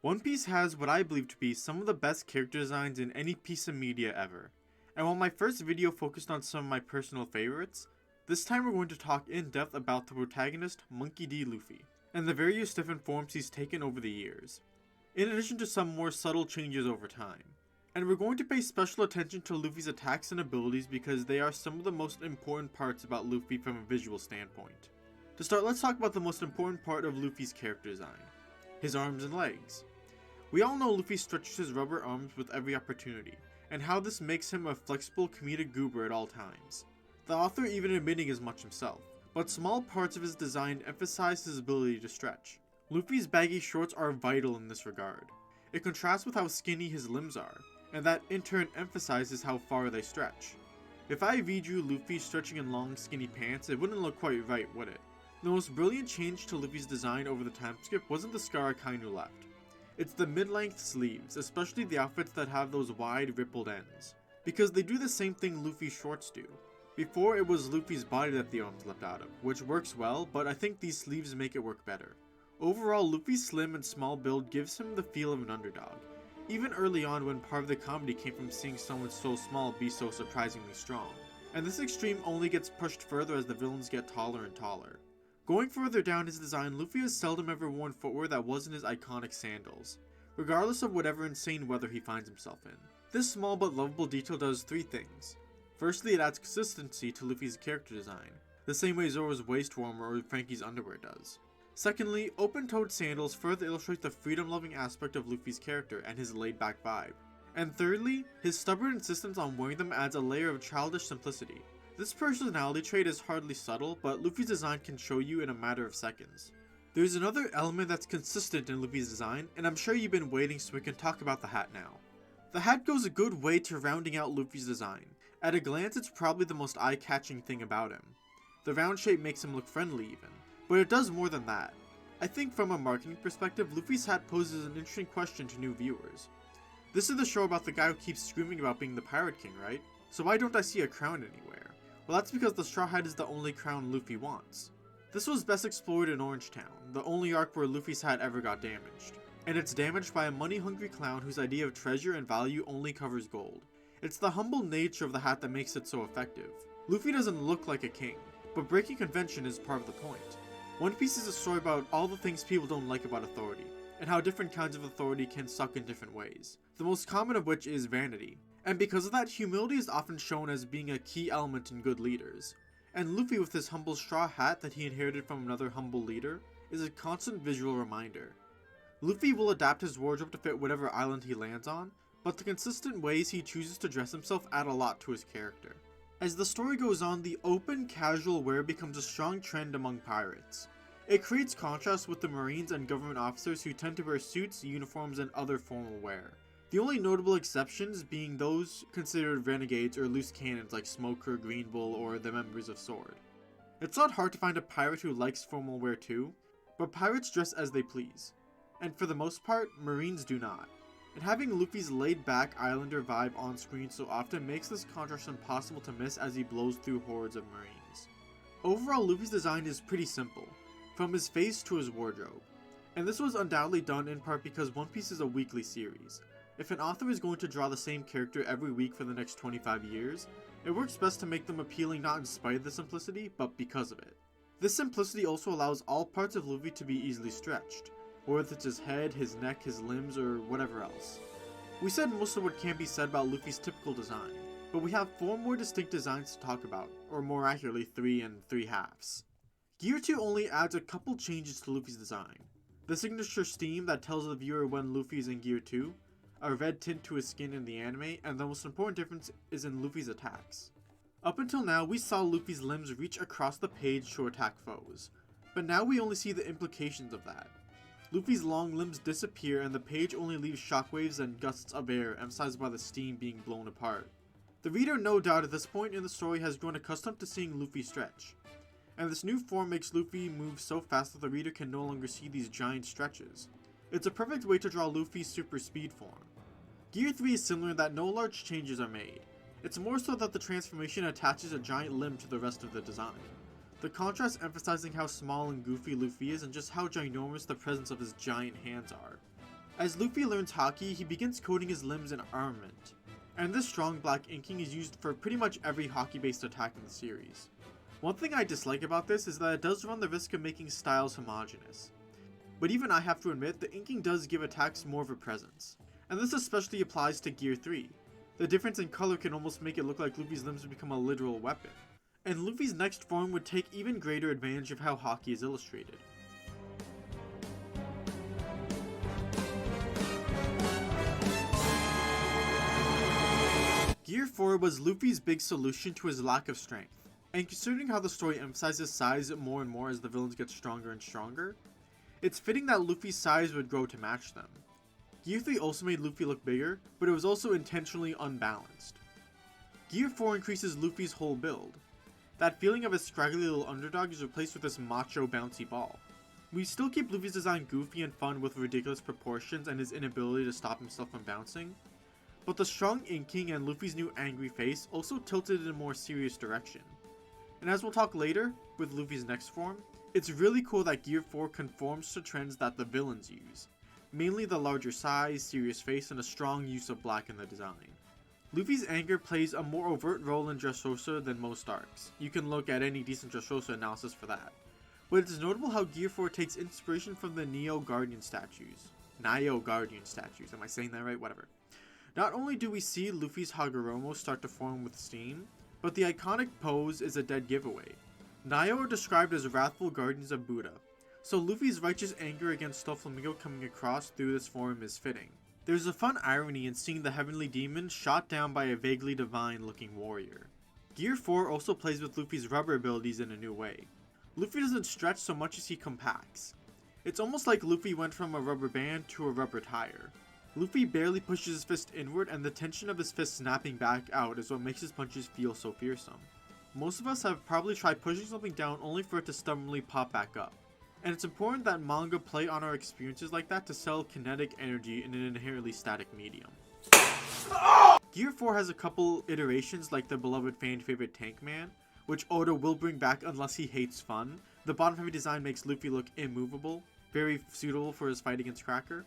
One Piece has what I believe to be some of the best character designs in any piece of media ever. And while my first video focused on some of my personal favorites, this time we're going to talk in depth about the protagonist, Monkey D. Luffy, and the various different forms he's taken over the years, in addition to some more subtle changes over time. And we're going to pay special attention to Luffy's attacks and abilities because they are some of the most important parts about Luffy from a visual standpoint. To start, let's talk about the most important part of Luffy's character design: his arms and legs. We all know Luffy stretches his rubber arms with every opportunity, and how this makes him a flexible comedic goober at all times. The author even admitting as much himself, but small parts of his design emphasize his ability to stretch. Luffy's baggy shorts are vital in this regard. It contrasts with how skinny his limbs are, and that in turn emphasizes how far they stretch. If I V-drew Luffy stretching in long skinny pants, it wouldn't look quite right, would it? The most brilliant change to Luffy's design over the time skip wasn't the scar Akainu left. It's the mid-length sleeves, especially the outfits that have those wide rippled ends, because they do the same thing Luffy's shorts do. Before, it was Luffy's body that the arms leapt out of, which works well, but I think these sleeves make it work better. Overall, Luffy's slim and small build gives him the feel of an underdog, even early on when part of the comedy came from seeing someone so small be so surprisingly strong. And this extreme only gets pushed further as the villains get taller and taller. Going further down his design, Luffy has seldom ever worn footwear that wasn't his iconic sandals, regardless of whatever insane weather he finds himself in. This small but lovable detail does three things. Firstly, it adds consistency to Luffy's character design, the same way Zoro's waist warmer or Frankie's underwear does. Secondly, open-toed sandals further illustrate the freedom-loving aspect of Luffy's character and his laid-back vibe. And thirdly, his stubborn insistence on wearing them adds a layer of childish simplicity. This personality trait is hardly subtle, but Luffy's design can show you in a matter of seconds. There's another element that's consistent in Luffy's design, and I'm sure you've been waiting so we can talk about the hat now. The hat goes a good way to rounding out Luffy's design. At a glance, it's probably the most eye-catching thing about him. The round shape makes him look friendly even, but it does more than that. I think from a marketing perspective, Luffy's hat poses an interesting question to new viewers. This is the show about the guy who keeps screaming about being the Pirate King, right? So why don't I see a crown anywhere? Well, that's because the Straw Hat is the only crown Luffy wants. This was best explored in Orange Town, the only arc where Luffy's hat ever got damaged. And it's damaged by a money-hungry clown whose idea of treasure and value only covers gold. It's the humble nature of the hat that makes it so effective. Luffy doesn't look like a king, but breaking convention is part of the point. One Piece is a story about all the things people don't like about authority, and how different kinds of authority can suck in different ways, the most common of which is vanity. And because of that, humility is often shown as being a key element in good leaders. And Luffy, with his humble straw hat that he inherited from another humble leader, is a constant visual reminder. Luffy will adapt his wardrobe to fit whatever island he lands on, but the consistent ways he chooses to dress himself add a lot to his character. As the story goes on, the open, casual wear becomes a strong trend among pirates. It creates contrast with the Marines and government officers who tend to wear suits, uniforms, and other formal wear. The only notable exceptions being those considered renegades or loose cannons like Smoker, Green Bull, or the members of Sword. It's not hard to find a pirate who likes formal wear too, but pirates dress as they please. And for the most part, Marines do not. And having Luffy's laid-back islander vibe on screen so often makes this contrast impossible to miss as he blows through hordes of Marines. Overall, Luffy's design is pretty simple, from his face to his wardrobe. And this was undoubtedly done in part because One Piece is a weekly series. If an author is going to draw the same character every week for the next 25 years, it works best to make them appealing not in spite of the simplicity, but because of it. This simplicity also allows all parts of Luffy to be easily stretched, whether it's his head, his neck, his limbs, or whatever else. We said most of what can be said about Luffy's typical design, but we have 4 more distinct designs to talk about, or more accurately 3 and 3/2. Gear 2 only adds a couple changes to Luffy's design. The signature steam that tells the viewer when Luffy is in Gear 2, a red tint to his skin in the anime, and the most important difference is in Luffy's attacks. Up until now, we saw Luffy's limbs reach across the page to attack foes, but now we only see the implications of that. Luffy's long limbs disappear and the page only leaves shockwaves and gusts of air, emphasized by the steam being blown apart. The reader, no doubt at this point in the story, has grown accustomed to seeing Luffy stretch, and this new form makes Luffy move so fast that the reader can no longer see these giant stretches. It's a perfect way to draw Luffy's super speed form. Gear 3 is similar in that no large changes are made. It's more so that the transformation attaches a giant limb to the rest of the design. The contrast emphasizing how small and goofy Luffy is and just how ginormous the presence of his giant hands are. As Luffy learns Haki, he begins coating his limbs in armament, and this strong black inking is used for pretty much every Haki-based attack in the series. One thing I dislike about this is that it does run the risk of making styles homogeneous. But even I have to admit, the inking does give attacks more of a presence. And this especially applies to Gear 3. The difference in color can almost make it look like Luffy's limbs would become a literal weapon. And Luffy's next form would take even greater advantage of how Haki is illustrated. Gear 4 was Luffy's big solution to his lack of strength. And considering how the story emphasizes size more and more as the villains get stronger and stronger, it's fitting that Luffy's size would grow to match them. Gear 3 also made Luffy look bigger, but it was also intentionally unbalanced. Gear 4 increases Luffy's whole build. That feeling of a scraggly little underdog is replaced with this macho bouncy ball. We still keep Luffy's design goofy and fun with ridiculous proportions and his inability to stop himself from bouncing, but the strong inking and Luffy's new angry face also tilted in a more serious direction. And as we'll talk later, with Luffy's next form, it's really cool that Gear 4 conforms to trends that the villains use, mainly the larger size, serious face, and a strong use of black in the design. Luffy's anger plays a more overt role in Dressrosa than most arcs. You can look at any decent Dressrosa analysis for that. But it's notable how Gear 4 takes inspiration from the Neo Guardian statues. Nio Guardian statues, am I saying that right? Whatever. Not only do we see Luffy's Hagoromo start to form with steam, but the iconic pose is a dead giveaway. Nio are described as wrathful guardians of Buddha, so Luffy's righteous anger against Doflamingo coming across through this form is fitting. There's a fun irony in seeing the heavenly demon shot down by a vaguely divine looking warrior. Gear 4 also plays with Luffy's rubber abilities in a new way. Luffy doesn't stretch so much as he compacts. It's almost like Luffy went from a rubber band to a rubber tire. Luffy barely pushes his fist inward, and the tension of his fist snapping back out is what makes his punches feel so fearsome. Most of us have probably tried pushing something down only for it to stubbornly pop back up. And it's important that manga play on our experiences like that to sell kinetic energy in an inherently static medium. Gear 4 has a couple iterations like the beloved fan favorite Tank Man, which Oda will bring back unless he hates fun. The bottom heavy design makes Luffy look immovable, very suitable for his fight against Cracker.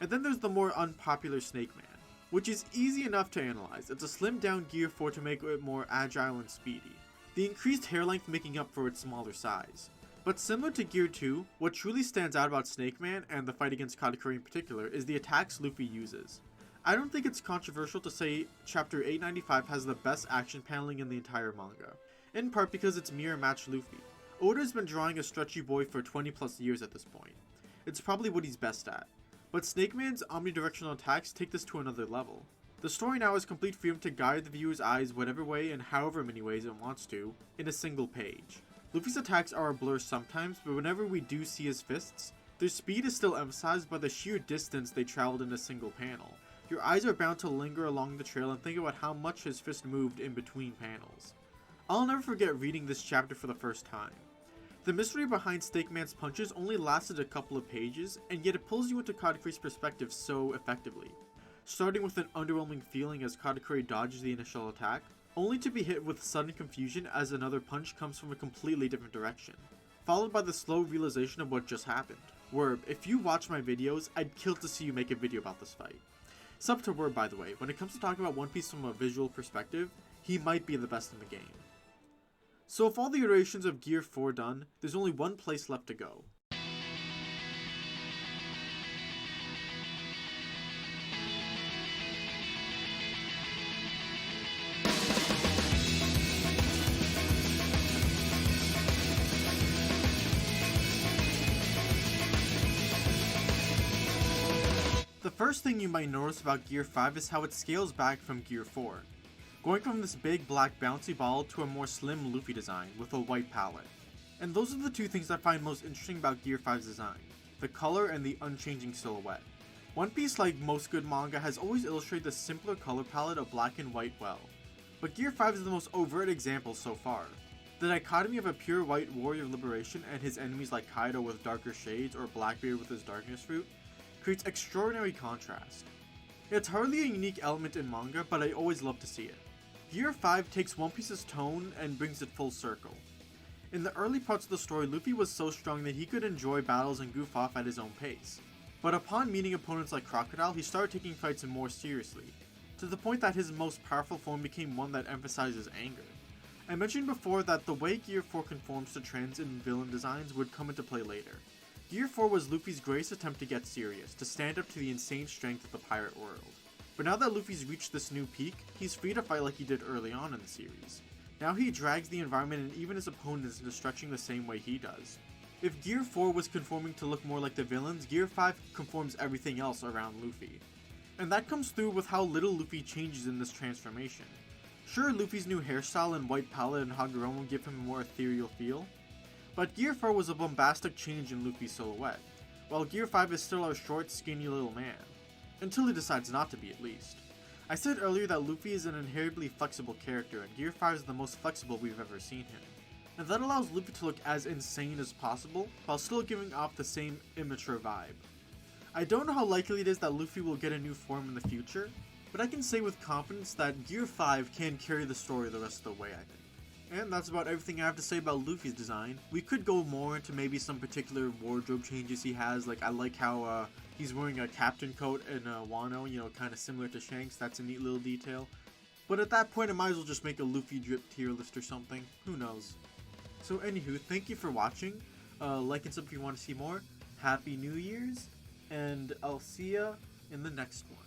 And then there's the more unpopular Snake Man, which is easy enough to analyze. It's a slimmed down Gear 4 to make it more agile and speedy, the increased hair length making up for its smaller size. But similar to Gear 2, what truly stands out about Snake Man, and the fight against Katakuri in particular, is the attacks Luffy uses. I don't think it's controversial to say Chapter 895 has the best action paneling in the entire manga, in part because it's mirror match Luffy. Oda's been drawing a stretchy boy for 20 plus years at this point. It's probably what he's best at. But Snake Man's omnidirectional attacks take this to another level. The story now has complete freedom to guide the viewer's eyes whatever way and however many ways it wants to, in a single page. Luffy's attacks are a blur sometimes, but whenever we do see his fists, their speed is still emphasized by the sheer distance they traveled in a single panel. Your eyes are bound to linger along the trail and think about how much his fist moved in between panels. I'll never forget reading this chapter for the first time. The mystery behind Snake Man's punches only lasted a couple of pages, and yet it pulls you into Katakuri's perspective so effectively. Starting with an underwhelming feeling as Katakuri dodges the initial attack, only to be hit with sudden confusion as another punch comes from a completely different direction, followed by the slow realization of what just happened. Werb, if you watch my videos, I'd kill to see you make a video about this fight. Sub to Werb, by the way, when it comes to talking about One Piece from a visual perspective, he might be the best in the game. So with all the iterations of Gear 4 done, there's only one place left to go. The first thing you might notice about Gear 5 is how it scales back from Gear 4. Going from this big black bouncy ball to a more slim Luffy design with a white palette. And those are the two things I find most interesting about Gear 5's design, the color and the unchanging silhouette. One Piece, like most good manga, has always illustrated the simpler color palette of black and white well, but Gear 5 is the most overt example so far. The dichotomy of a pure white warrior of liberation and his enemies like Kaido with darker shades or Blackbeard with his darkness fruit creates extraordinary contrast. It's hardly a unique element in manga, but I always love to see it. Gear 5 takes One Piece's tone and brings it full circle. In the early parts of the story, Luffy was so strong that he could enjoy battles and goof off at his own pace. But upon meeting opponents like Crocodile, he started taking fights more seriously, to the point that his most powerful form became one that emphasizes anger. I mentioned before that the way Gear 4 conforms to trends in villain designs would come into play later. Gear 4 was Luffy's greatest attempt to get serious, to stand up to the insane strength of the pirate world. But now that Luffy's reached this new peak, he's free to fight like he did early on in the series. Now he drags the environment and even his opponents into stretching the same way he does. If Gear 4 was conforming to look more like the villains, Gear 5 conforms everything else around Luffy. And that comes through with how little Luffy changes in this transformation. Sure, Luffy's new hairstyle and white palette and Hagoromo give him a more ethereal feel, but Gear 4 was a bombastic change in Luffy's silhouette, while Gear 5 is still a short, skinny little man. Until he decides not to be, at least. I said earlier that Luffy is an inherently flexible character, and Gear 5 is the most flexible we've ever seen him. And that allows Luffy to look as insane as possible, while still giving off the same immature vibe. I don't know how likely it is that Luffy will get a new form in the future, but I can say with confidence that Gear 5 can carry the story the rest of the way, I think. And that's about everything I have to say about Luffy's design. We could go more into maybe some particular wardrobe changes he has, like I like how he's wearing a captain coat in Wano, you know, kind of similar to Shanks. That's a neat little detail. But at that point I might as well just make a Luffy drip tier list or something, who knows. So anywho, thank you for watching, like and sub if you want to see more, Happy New Year's, and I'll see ya in the next one.